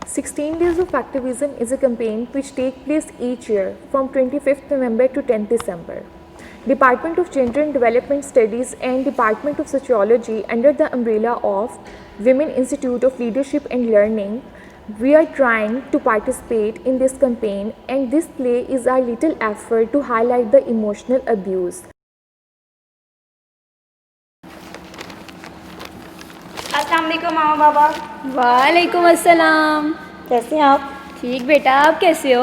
16 Days of Activism is a campaign which takes place each year from 25th November to 10th December. Department of Gender and Development Studies and Department of Sociology under the umbrella of Women Institute of Leadership and Learning, we are trying to participate in this campaign, and this play is our little effort to highlight the emotional abuse. अस्सलाम वालेकुम मामा बाबा। वालेकुम अस्सलाम। कैसे हैं आप? ठीक बेटा, आप कैसे हो?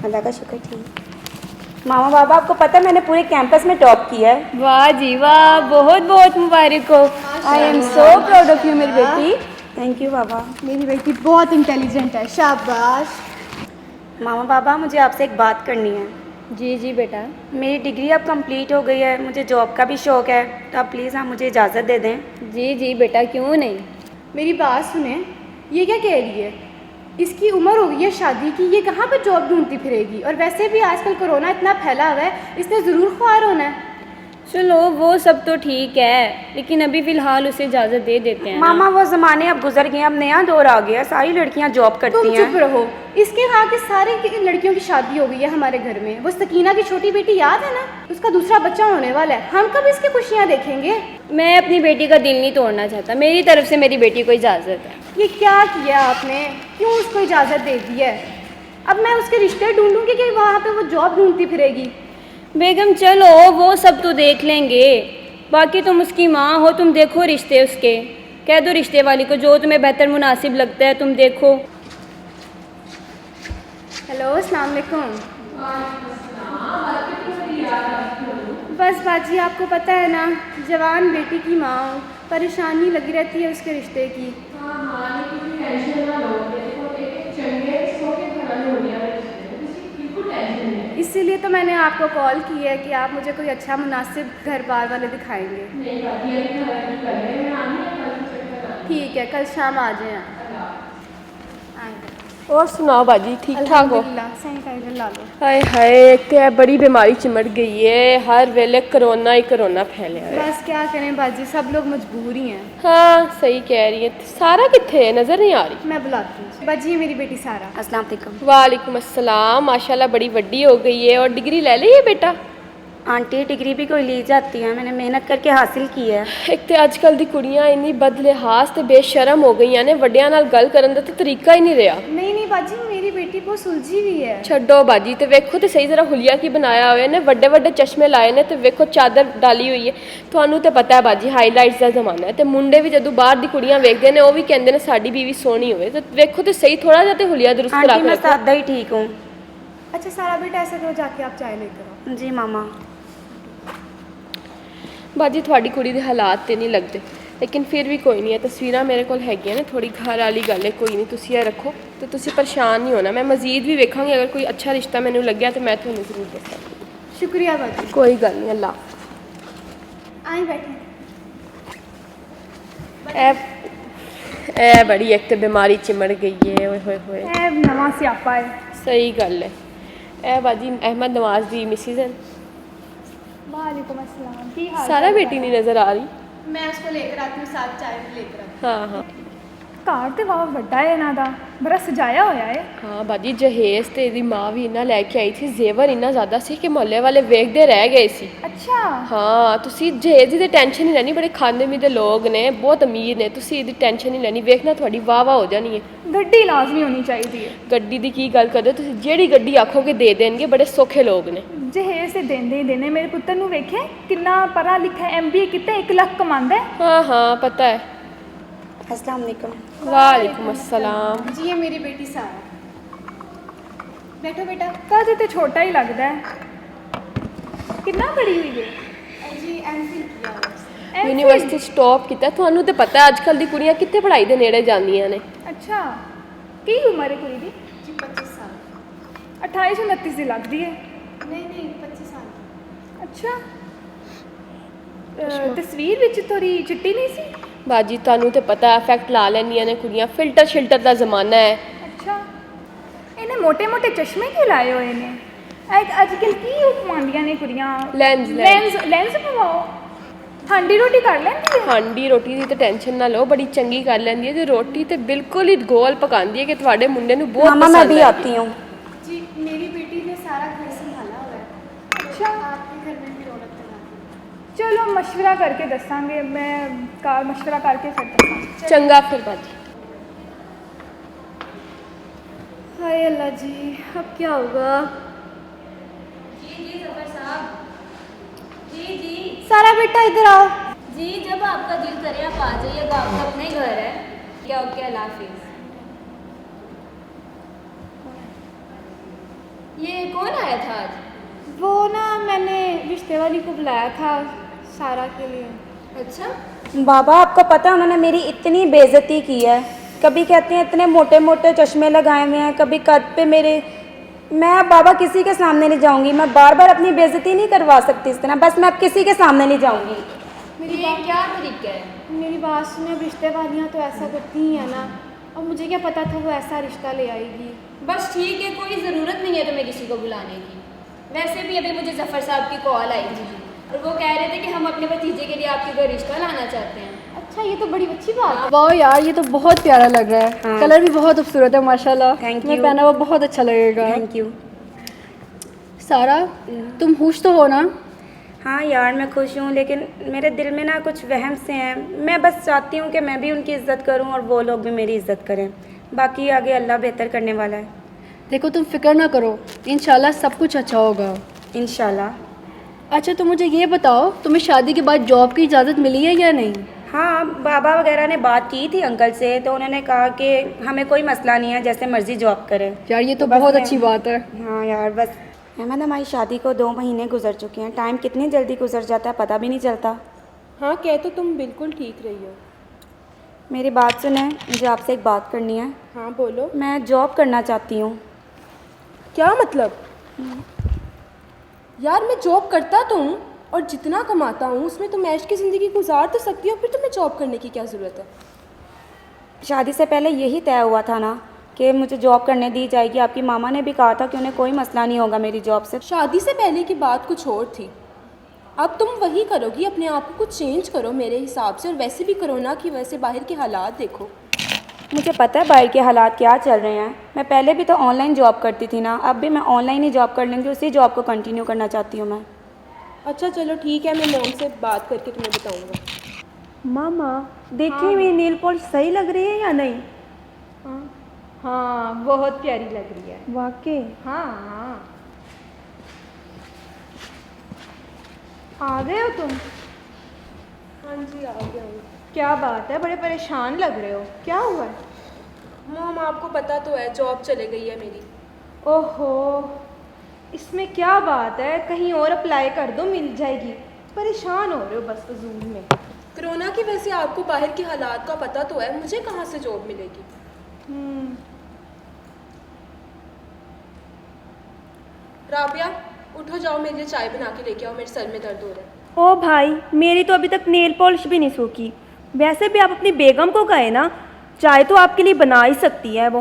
अल्लाह का शुक्र ठीक। मामा बाबा, आपको पता है मैंने पूरे कैंपस में टॉप किया है। वाह जी वाह, बहुत बहुत मुबारक हो। I am so proud of you मेरी बेटी। थैंक यू बाबा। मेरी बेटी बहुत इंटेलिजेंट है, शाबाश। मामा बाबा, मुझे आपसे एक बात करनी है। जी जी बेटा। मेरी डिग्री अब कंप्लीट हो गई है, मुझे जॉब का भी शौक़ है, तो आप प्लीज़ आप मुझे इजाज़त दे दें। जी जी बेटा, क्यों नहीं। मेरी बात सुने, ये क्या कह रही है? इसकी उम्र हो गई है शादी की, ये कहाँ पे जॉब ढूंढती फिरेगी? और वैसे भी आजकल कोरोना इतना फैला हुआ है, इसने ज़रूर ख्वार होना है। चलो वो सब तो ठीक है, लेकिन अभी फ़िलहाल उसे इजाज़त दे देते हैं। मामा, वो ज़माने अब गुजर गए, अब नया दौर आ गया, सारी लड़कियां जॉब करती हैं। चुप रहो। इसके यहाँ की सारी लड़कियों की शादी हो गई है हमारे घर में। वो सकीना की छोटी बेटी याद है ना? उसका दूसरा बच्चा होने वाला है। हम कब इसकी खुशियाँ देखेंगे? मैं अपनी बेटी का दिल नहीं तोड़ना चाहता, मेरी तरफ से मेरी बेटी को इजाज़त है। ये क्या किया आपने? क्यों उसको इजाज़त दे दी है? अब मैं उसके रिश्ते ढूंढूंगी कि वहाँ पे वो जॉब ढूंढती फिरेगी? बेगम चलो वो सब तो देख लेंगे, बाकी तुम उसकी माँ हो, तुम देखो रिश्ते उसके। कह दो रिश्ते वाली को जो तुम्हें बेहतर मुनासिब लगता है तुम देखो। हेलो, अस्सलाम वालेकुम। बस बाजी, आपको पता है ना, जवान बेटी की माँ हूँ, परेशानी लगी रहती है उसके रिश्ते की। इसीलिए तो मैंने आपको कॉल की है कि आप मुझे कोई अच्छा मुनासिब घर बार वाले दिखाएंगे। ठीक है, कल शाम आ जाए। और सुनाओ बाजी, ठीक ठाक हो? सैनिटाइजर ला लो। हाय हाय, एक तो बड़ी बीमारी चिमट गई है, हर वेले कोरोना ही कोरोना फैले है। बस क्या करें बाजी, सब लोग मजबूर ही हैं। हाँ सही कह रही है। सारा कित्थे है, नजर नहीं आ रही। मैं बुलाती हूँ। बाजी, मेरी बेटी सारा। अस्सलाम वालेकुम। वालेकुम अस्सलाम। माशाल्लाह बड़ी बड़ी हो गई है। और डिग्री ले ली है बेटा? आंटी, डिग्री भी कोई ली जाती है, मैंने मेहनत करके हासिल की है। एक तो अजकल दी कुड़ियां इन्नी बदलिहाज ते बेशरम हो गई ने, वड्डियां नाल गल करन दा ते तरीका ही नहीं रहा। नहीं बाजी, मेरी बेटी बहुत सुलझी हुई है। छड्डो बाजी, ते वेखो ते सही जरा हुलिया की बनाया हुआ ने, वड्डे वड्डे चश्मे लाए ने, ते वेखो चादर डाली हुई है। तुहानू ते पता है बाजी, हाईलाइट्स का जमाना है, ते मुंडे भी जदों बाहर दी कुड़ियां वेखदे ने, वो भी कहंदे ने साडी बीवी सोहनी होवे। ते वेखो ते सही थोड़ा जिहा ते हुलिया दुरुस्त करा के मैं रखो। सादा ही ठीक हूँ। अच्छा सारा बेटा, ऐसे करो, जाके आप चाय लेकर आओ। जी मामा। बाजी थोड़ी कुड़ी के हालात तो नहीं लगते, लेकिन फिर भी कोई नहीं है, तस्वीर मेरे को हैगियां ने, थोड़ी घर वाली गल है, कोई नहीं, तुसी ये रखो तो तुसी परेशान नहीं होना। मैं मजीद भी वेखांगी, अगर कोई अच्छा रिश्ता मैंने लग्या तो मैं थोड़ा जरूर दसांगी। शुक्रिया बाजी। कोई गल नहीं, अल्लाह। आई बैठे। ए बड़ी एक तो बीमारी चिमड़ गई है। ओए होए होए, नवा स्यापा है। सही गल है। ए बाजी अहमद नवाज दी मिसिज हैं। वालेकुम अस्सलाम। की हाल? सारा बेटी नहीं नजर आ रही। मैं उसको लेकर आती हूँ, साथ चाय भी लेकर आती हाँ हाँ ਘਰ ਤੇ ਵਾਹ ਵੱਡਾ ਹੈ ਇਹਨਾਂ ਦਾ, ਬੜਾ ਸਜਾਇਆ ਹੋਇਆ ਹੈ। हाँ बाजी, जहेज ते दी माँ भी इन्ना लैके आई थी, जेवर इन्ना ज़्यादा सी कि मोहल्ले वाले वेखते रह गए सी। अच्छा। हाँ, तुसी जहेज दी टेंशन नहीं लैनी, बड़े खाने पीने लोग ने, बहुत अमीर ने, तुसी इहदी टेंशन नहीं लैनी, वेखना थोड़ी वाह वाह हो जानी है। ਗੱਡੀ ਲਾਜ਼ਮੀ ਹੋਣੀ ਚਾਹੀਦੀ ਹੈ। गड्डी दी की गल करदे, तुसी जेहड़ी गड्डी आखोगे दे देंगे, बड़े सौखे लोग ने। ਜਹੇਜ਼ ਤੇ ਦਿੰਦੇ ਹੀ ਦੇਣੇ। ਮੇਰੇ ਪੁੱਤਰ ਨੂੰ ਵੇਖੇ ਕਿੰਨਾ ਪੜਾ ਲਿਖਾ, MBA ਕੀਤਾ, 1 ਲੱਖ ਕਮਾਉਂਦਾ ਹੈ। हाँ हाँ पता है। अस्सलाम वालेकुम। वालेकुम अस्सलाम। जी, ये मेरी बेटी सारा। बैठो बेटा। कद तो छोटा ही लगता है। कितना पढ़ी हुई है? जी MPhil किया। यूनिवर्सिटी टॉप किया। तुहानू तो पता है अजकल दी कुड़ियां कित्थे पढ़ाई दे नेड़े जांदियां ने। अच्छा, की उम्र है कुड़ी दी? जी 25 साल। 28 29 दी लगती है। नहीं 25 साल। अच्छा। तस्वीर विच थोड़ी चिट्टी नहीं सी? बाजी तुहानू तो पता है इफेक्ट ला लैंदियां ने कुड़ियां, फिल्टर शिल्टर का जमाना है। अच्छा, इन्हें मोटे मोटे चश्मे क्यों लाए हुए ने? अजकल की पवांदियां ने कुड़ियां? Lens lens पवाओ। ਹਾਂਡੀ ਰੋਟੀ ਕਰ ਲੈਂਦੀ ਹੈ। ਹਾਂਡੀ ਰੋਟੀ ਦੀ ਤੇ ਟੈਨਸ਼ਨ ਨਾ ਲਓ, ਬੜੀ ਚੰਗੀ ਕਰ ਲੈਂਦੀ ਹੈ ਤੇ ਰੋਟੀ ਤੇ ਬਿਲਕੁਲ ਹੀ ਗੋਲ ਪਕਾਉਂਦੀ ਹੈ ਕਿ ਤੁਹਾਡੇ ਮੁੰਡੇ ਨੂੰ ਬਹੁਤ मामा मैं पसंद भी आएगी। आती हूँ। जी मेरी बेटी ने सारा घर संभाला हुआ है। अच्छा आपके घर में भी रौनक लगा दी। चलो मशवरा करके दसांगे, मैं मशवरा करके फिर दसांगे। चंगा फिर बाजी। हाय अल्लाह जी, अब क्या होगा। जी जी जफर साहब, जी जी सारा बेटा इधर आओ। जी, जब आपका दिल करे आप आ जाइएगा, आपका अपना ही घर है। क्या ओके, अल्लाह हाफिज़। ये कौन आया था आज? वो ना मैंने रिश्ते वाली को बुलाया था सारा के लिए। अच्छा, बाबा आपको पता है उन्होंने मेरी इतनी बेइज्जती की है। कभी कहते हैं इतने मोटे मोटे चश्मे लगाए हुए हैं, कभी कद पे मेरे। मैं अब बाबा किसी के सामने नहीं जाऊंगी, मैं बार बार अपनी बेइज्जती नहीं करवा सकती इस तरह। बस मैं अब किसी के सामने नहीं जाऊंगी। ये क्या तरीका है? मेरी बात सुने, रिश्ते वालियाँ तो ऐसा करती ही है ना, और मुझे क्या पता था वो ऐसा रिश्ता ले आएगी। बस ठीक है, कोई ज़रूरत नहीं है तुम्हें किसी को बुलाने की। वैसे भी अभी मुझे जफ़र साहब की कॉल आई थी और वो कह रहे थे कि हम अपने भतीजे के लिए आपके घर रिश्ता लाना चाहते हैं। अच्छा ये तो बड़ी अच्छी बात है। वाह यार, ये तो बहुत प्यारा लग रहा है। हाँ। कलर भी बहुत खूबसूरत है माशाल्लाह। Thank मैं you। पहना हुआ बहुत अच्छा लगेगा। Thank you. सारा, तुम खुश तो हो ना। हाँ यार मैं खुश हूँ, लेकिन मेरे दिल में ना कुछ वहम से हैं। मैं बस चाहती हूँ कि मैं भी उनकी इज़्ज़त करूँ और वो लोग भी मेरी इज़्ज़त करें। बाकी आगे अल्लाह बेहतर करने वाला है। देखो तुम फिक्र ना करो, इंशाल्लाह सब कुछ अच्छा होगा। इंशाल्लाह। अच्छा तो मुझे ये बताओ, तुम्हें शादी के बाद जॉब की इजाज़त मिली है या नहीं। हाँ बाबा वगैरह ने बात की थी अंकल से, तो उन्होंने कहा कि हमें कोई मसला नहीं है, जैसे मर्ज़ी जॉब करें। यार ये तो बस बहुत मैं- अच्छी बात है। हाँ यार बस अहमद, हमारी शादी को 2 महीने गुजर चुके हैं। टाइम कितनी जल्दी गुजर जाता है पता भी नहीं चलता। हाँ कह तो तुम बिल्कुल ठीक रही हो। मेरी बात सुने, मुझे आपसे एक बात करनी है। हाँ बोलो। मैं जॉब करना चाहती हूँ। क्या मतलब? यार मैं जॉब करता तो हूँ और जितना कमाता हूँ उसमें तो ऐश की ज़िंदगी गुजार तो सकती हूँ, फिर तुम्हें जॉब करने की क्या ज़रूरत है? शादी से पहले यही तय हुआ था ना कि मुझे जॉब करने दी जाएगी। आपकी मामा ने भी कहा था कि उन्हें कोई मसला नहीं होगा मेरी जॉब से। शादी से पहले की बात कुछ और थी, अब तुम वही करोगी। अपने आप को कुछ चेंज करो मेरे हिसाब से, और वैसे भी कोरोना की वजह से बाहर के हालात देखो। मुझे पता है बाहर के हालात क्या चल रहे हैं। मैं पहले भी तो ऑनलाइन जॉब करती थी ना, अब भी मैं ऑनलाइन ही जॉब कर लूँगी। उसी जॉब को कंटिन्यू करना चाहती हूँ मैं। अच्छा चलो ठीक है, मैं मोम से बात करके तुम्हें बताऊँगा। मामा देखिए मेरी नेल पॉलिश सही लग रही है या नहीं। हाँ बहुत प्यारी लग रही है। वाकई। हाँ आ गए हो तुम। हाँ जी आ गया हूँ। क्या बात है, बड़े परेशान लग रहे हो, क्या हुआ है। मोम आपको पता तो है जॉब चले गई है मेरी। ओहो, इसमें क्या बात है, कहीं और अप्लाई कर दो, मिल जाएगी। परेशान हो रहे हो बस फजूल में। कोरोना की वजह से आपको बाहर के हालात का पता तो है, मुझे कहाँ से जॉब मिलेगी। राबिया उठो, जाओ मेरे लिए चाय बना के लेके आओ, मेरे सर में दर्द हो रहा है। ओ भाई, मेरी तो अभी तक नेल पॉलिश भी नहीं सूखी। वैसे भी आप अपनी बेगम को कहे ना, चाय तो आपके लिए बना ही सकती है वो।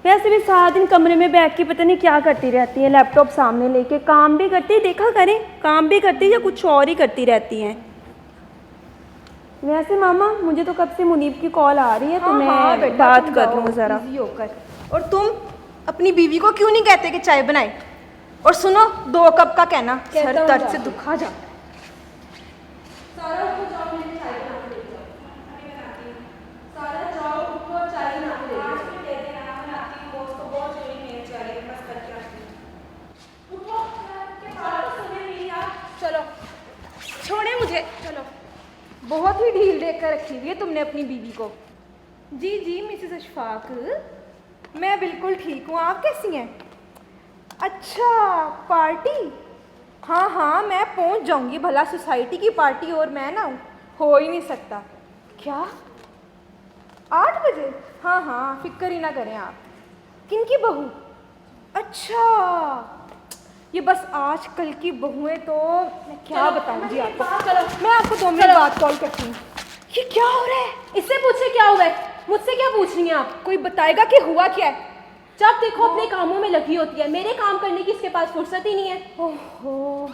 वैसे भी सारा दिन कमरे में बैठ के पता नहीं क्या करती रहती है, लैपटॉप सामने लेके। काम भी करती, देखा करें, काम भी करती या कुछ और ही करती रहती हैं। वैसे मामा मुझे तो कब से मुनीब की कॉल आ रही है, तो मैं बेटा, बात तुम कर जाओ लूँ ज़रा। बिजी होकर। और तुम अपनी बीवी को क्यों नहीं कहते कि चाय बनाए। और सुनो, 2 कप का कहना, सर दर्द से दुखा जाता है। चलो छोड़े मुझे, चलो। बहुत ही ढील देकर रखी हुई है तुमने अपनी बीवी को। जी जी मिसेस अशफाक, मैं बिल्कुल ठीक हूँ, आप कैसी हैं। अच्छा पार्टी, हाँ हाँ मैं पहुँच जाऊँगी। भला सोसाइटी की पार्टी और मैं ना हो ही नहीं सकता। क्या 8 बजे? हाँ हाँ फिक्र ही ना करें आप। किनकी बहू? अच्छा ये बस आजकल की बहुएं तो मैं क्या बताऊँ जी आपको। चलो मैं आपको 2 मिनट बाद कॉल करती हूँ। ये क्या हो रहा है? इससे पूछे क्या हुआ है, मुझसे क्या पूछ रही हैं आप। कोई बताएगा कि हुआ क्या है। जब देखो अपने कामों में लगी होती है, मेरे काम करने की इसके पास फुर्सत ही नहीं है। ओहो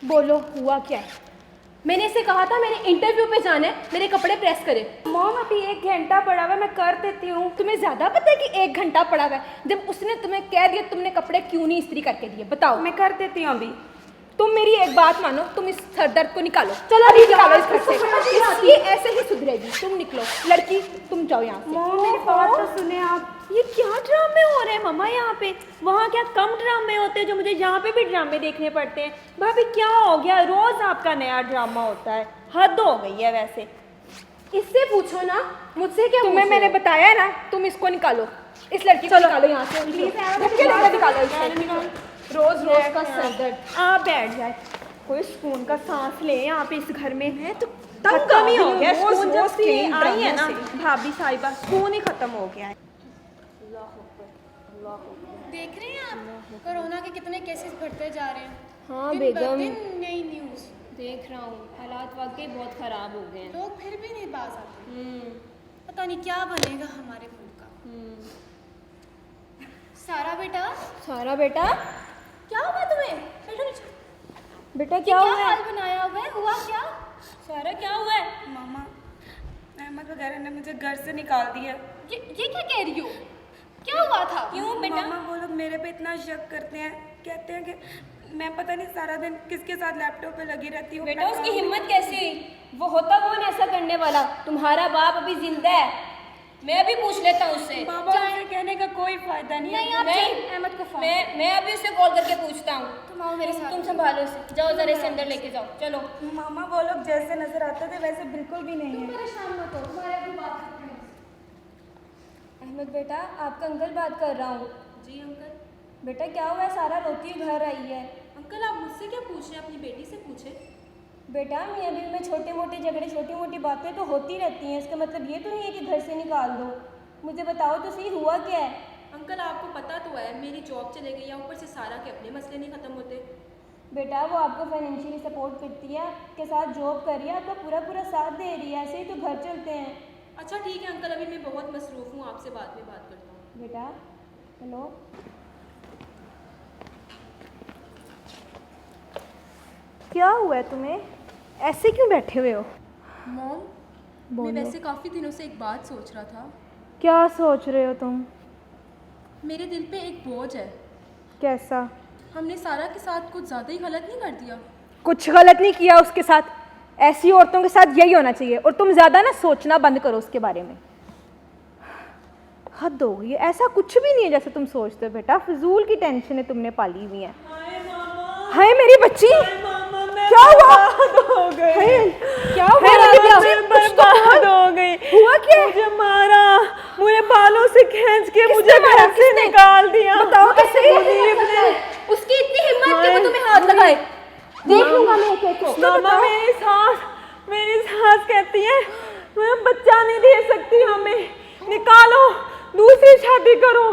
बोलो हुआ क्या है। मैंने इसे कहा था मेरे इंटरव्यू पे जाना है, मेरे कपड़े प्रेस करे। मॉम अभी 1 घंटा पड़ा हुआ है, मैं कर देती हूँ। तुम्हें ज़्यादा पता है कि 1 घंटा पड़ा हुआ है? जब उसने तुम्हें कह दिया, तुमने कपड़े क्यों नहीं इस्त्री करके दिए? बताओ। मैं कर देती हूँ अभी। तुम मेरी एक बात मानो, तुम इस सरदर्द को निकालो। चलो अभी निकालो इस घर से। ये ऐसे ही सुधरेगी। तुम निकलो, लड़की तुम जाओ यहाँ से। मॉम मेरी बात तो सुने आप। ये क्या ड्रामे हो रहे हैं मम्मा यहाँ पे? वहाँ क्या कम ड्रामे होते हैं जो मुझे यहाँ पे भी ड्रामे देखने पड़ते हैं? भाभी क्या हो गया? रोज आपका नया ड्रामा होता है, हद हो गई है वैसे। इससे पूछो ना, मुझसे क्या तुम्हें पूछो? मैंने बताया ना, तुम इसको निकालो, इस लड़की को निकालो यहाँ से। धक्के देकर निकालो इसे। रोज रोज का सरदर्द। आप बैठ जाए, कोई सुकून का सांस ले यहाँ पे इस घर में। मैं तो खत्म ही हो गया रोज सुकून, जब रोज से के ये इन आई है ना ड्रामों से। भाभी साहिबा, सुकून ही खत्म हो गया है। देख रहे हैं आप कोरोना के कितने केसेस बढ़ते जा रहे हैं? हाँ दिन ब बेगम, दिन नई न्यूज़। देख रहा हूँ, हालात वाकई बहुत ख़राब हो गए हैं। लोग फिर भी नहीं बाज आते। पता नहीं क्या बनेगा हमारे मुल्क का। सारा बेटा, सारा बेटा, क्या हुआ तुम्हें? बैठो नीचे। बेटा ये क्या क्या हुआ है? हाल बनाया हुआ है? हुआ क्या? सारा क्या हुआ है? मामा, अहमद वगैरह ने मुझे घर से निकाल दिया। ये क्या कह रही हो? क्या हुआ था? क्यों बेटा? मामा वो लोग मेरे पे इतना शक करते हैं, कहते हैं कि मैं पता नहीं सारा दिन किसके साथ लैपटॉप पे लगी रहती हूँ। बेटा उसकी हिम्मत कैसी हुई? वो होता कौन ऐसा करने वाला? तुम्हारा बाप अभी जिंदा है, मैं अभी पूछ लेता हूँ उससे। बाबा उसे कहने का कोई फायदा नहीं है। नहीं, आप नहीं, अहमद को फोन। मैं अभी उससे कॉल करके पूछता हूँ। तुम आओ मेरे साथ। तुम संभालो इसे, जाओ जरा इसे अंदर लेके जाओ, चलो। मामा वो लोग जैसे नजर आते थे वैसे बिल्कुल भी नहीं है। परेशान मत हो, तुम्हारे अभी बात करते हैं। अहमद बेटा, आपका अंकल बात कर रहा हूँ। जी अंकल। बेटा क्या हुआ है? सारा रोती हुई घर आई है। अंकल आप मुझसे क्या पूछ रहे हैं? अपनी बेटी से पूछे। बेटा मियाँ बीवी में छोटे मोटे झगड़े, छोटी मोटी बातें तो होती रहती हैं, इसका मतलब ये तो नहीं है कि घर से निकाल दो। मुझे बताओ तो सही, हुआ क्या है? अंकल आपको पता तो है मेरी जॉब चले गई है, ऊपर से सारा के अपने मसले नहीं ख़त्म होते। बेटा वो आपको फाइनेंशियली सपोर्ट करती है, आपके साथ जॉब कर रही है, आपका पूरा पूरा साथ दे रही है, ऐसे ही तो घर चलते हैं। अच्छा ठीक है अंकल, अभी मैं बहुत मसरूफ़ हूँ, आपसे बाद में बात करता हूँ। बेटा हेलो, क्या हुआ है तुम्हें? ऐसे क्यों बैठे हुए हो? मॉम, मैं वैसे काफ़ी दिनों से एक बात सोच रहा था। क्या सोच रहे हो तुम? मेरे दिल पे एक बोझ है। कैसा? हमने सारा के साथ कुछ ज़्यादा ही गलत नहीं कर दिया? कुछ गलत नहीं किया उसके साथ। ऐसी औरतों के साथ यही होना चाहिए, और तुम ज़्यादा ना सोचना बंद करो उसके बारे में। हद हो गई है, ऐसा कुछ भी नहीं है जैसे तुम सोचते हो। बेटा फिजूल की टेंशन है तुमने पाली हुई है। हाय मेरी बच्ची, क्या हुआ? क्या हुआ? बर्बाद हो गई। हुआ क्या? मुझे मारा, मुझे बालों से खींच के मुझे घर से निकाल दिया। बताओ तो सही। उसकी इतनी हिम्मत कि वो तुम्हें हाथ लगाए। देख लूंगा मैं एक को। मामा मेरी सास कहती है मैं बच्चा नहीं दे सकती, हमें निकालो, दूसरी शादी करो।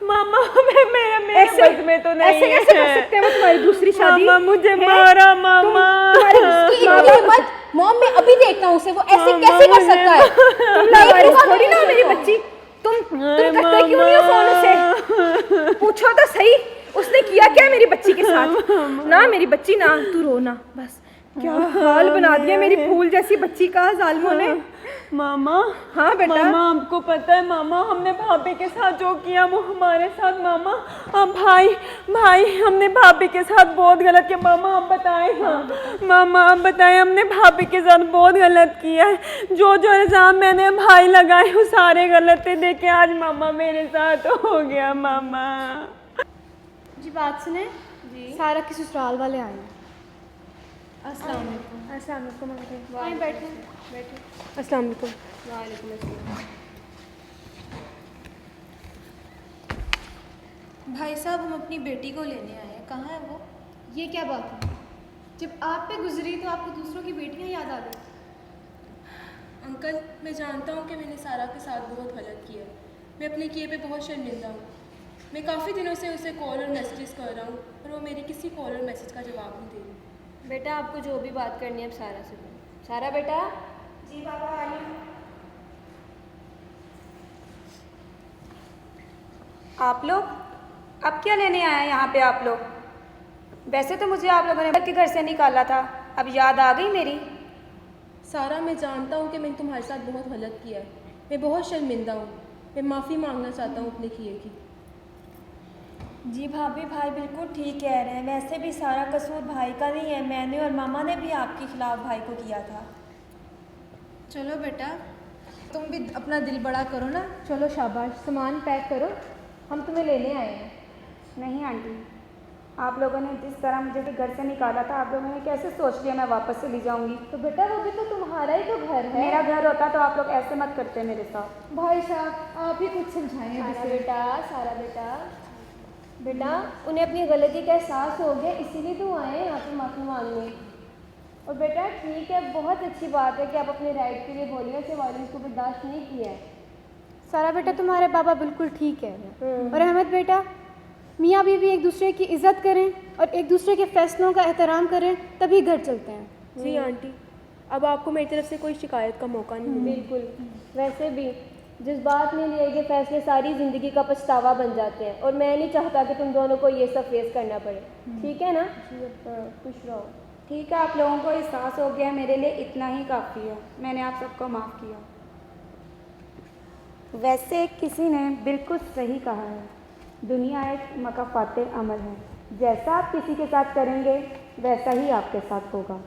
मामा मेरे बस में तो नहीं ऐसे कैसे कर सकते हैं वो तुम्हारी दूसरी शादी? मामा मुझे मारा मामा। उसकी इतनी हिम्मत। मॉम मैं अभी देखता हूँ उसे, वो ऐसे कैसे कर सकता है? तुम लावारिस थोड़ी ना हो मेरी बच्ची। तुम करते क्यों नहीं हो फोन उसे? पूछो तो सही, उसने किया क्या मेरी बच्ची के साथ? ना मेरी बच्ची ना, तू रो ना बस। क्या हाल बना दिया मेरी फूल जैसी बच्ची का जालिमों ने। मामा, हाँ बेटा। मामा आपको पता है मामा, हमने भाभी के साथ जो किया वो हमारे साथ मामा। अब भाई हमने भाभी के साथ बहुत गलत किया। मामा आप बताएं ना, मामा आप बताएं, हमने भाभी के साथ बहुत गलत किया है। जो इल्ज़ाम मैंने भाई लगाए वो सारे गलत थे। देखिए आज मामा मेरे साथ हो गया। मामा जी बात सुने जी, सारा के ससुराल वाले आए हैं। अस्सलाम वालेकुम। अस्सलाम वालेकुम। वहीं बैठे। अस्सलाम वालेकुम। वालेकुम अस्सलाम। भाई साहब हम अपनी बेटी को लेने आए हैं, कहाँ है वो? ये क्या बात है? जब आप पे गुजरी तो आपको दूसरों की बेटियां याद आ गई। अंकल मैं जानता हूँ कि मैंने सारा के साथ बहुत गलत किया है, मैं अपने किए पे बहुत शर्मिंदा हूँ। मैं काफ़ी दिनों से उसे कॉल और मैसेजेस कर रहा हूँ पर वो मेरी किसी कॉल और मैसेज का जवाब नहीं दे रही। बेटा आपको जो भी बात करनी है अब सारा से करो। सारा बेटा। जी बाबा आ रही हूँ। आप लोग अब क्या लेने आए हैं यहाँ पे? आप लोग वैसे तो मुझे आप लोगों ने के घर से निकाला था, अब याद आ गई मेरी? सारा, मैं जानता हूँ कि मैंने तुम्हारे साथ बहुत गलत किया है। मैं बहुत शर्मिंदा हूँ। मैं माफ़ी मांगना चाहता हूँ अपने किए की। जी भाभी, भाई बिल्कुल ठीक कह रहे हैं। वैसे भी सारा कसूर भाई का नहीं है, मैंने और मामा ने भी आपके खिलाफ भाई को किया था। चलो बेटा, तुम भी अपना दिल बड़ा करो ना। चलो शाबाश, सामान पैक करो, हम तुम्हें लेने आए हैं। नहीं आंटी, आप लोगों ने जिस तरह मुझे घर से निकाला था, आप लोगों ने कैसे सोच लिया मैं वापस चली जाऊंगी? तो बेटा वो भी तो तुम्हारा ही तो घर है। मेरा घर होता तो आप लोग ऐसे मत करते मेरे साथ। भाई साहब आप ही कुछ समझाएं। सारा बेटा उन्हें अपनी गलती का एहसास हो गया, इसीलिए तो आए हैं यहाँ पे माफ़ी मांगने। और बेटा ठीक है, बहुत अच्छी बात है कि आप अपने राइट के लिए बोलिए से वायलेंस को बर्दाश्त नहीं किया है। सारा बेटा तुम्हारे बाबा बिल्कुल ठीक है। और अहमद बेटा, मियाँ बीवी एक दूसरे की इज्जत करें और एक दूसरे के फैसलों का एहतराम करें, तभी घर चलते हैं। जी आंटी, अब आपको मेरी तरफ से कोई शिकायत का मौका नहीं मिलेगा। बिल्कुल। वैसे भी जज्बात में लिए गए फैसले सारी ज़िंदगी का पछतावा बन जाते हैं, और मैं नहीं चाहता कि तुम दोनों को ये सब फेस करना पड़े। ठीक है ना? हाँ, खुश रहो। ठीक है, आप लोगों को एहसास हो गया, मेरे लिए इतना ही काफ़ी है। मैंने आप सबको माफ़ किया। वैसे किसी ने बिल्कुल सही कहा है, दुनिया एक मकाफाते अमल है। जैसा आप किसी के साथ करेंगे वैसा ही आपके साथ होगा।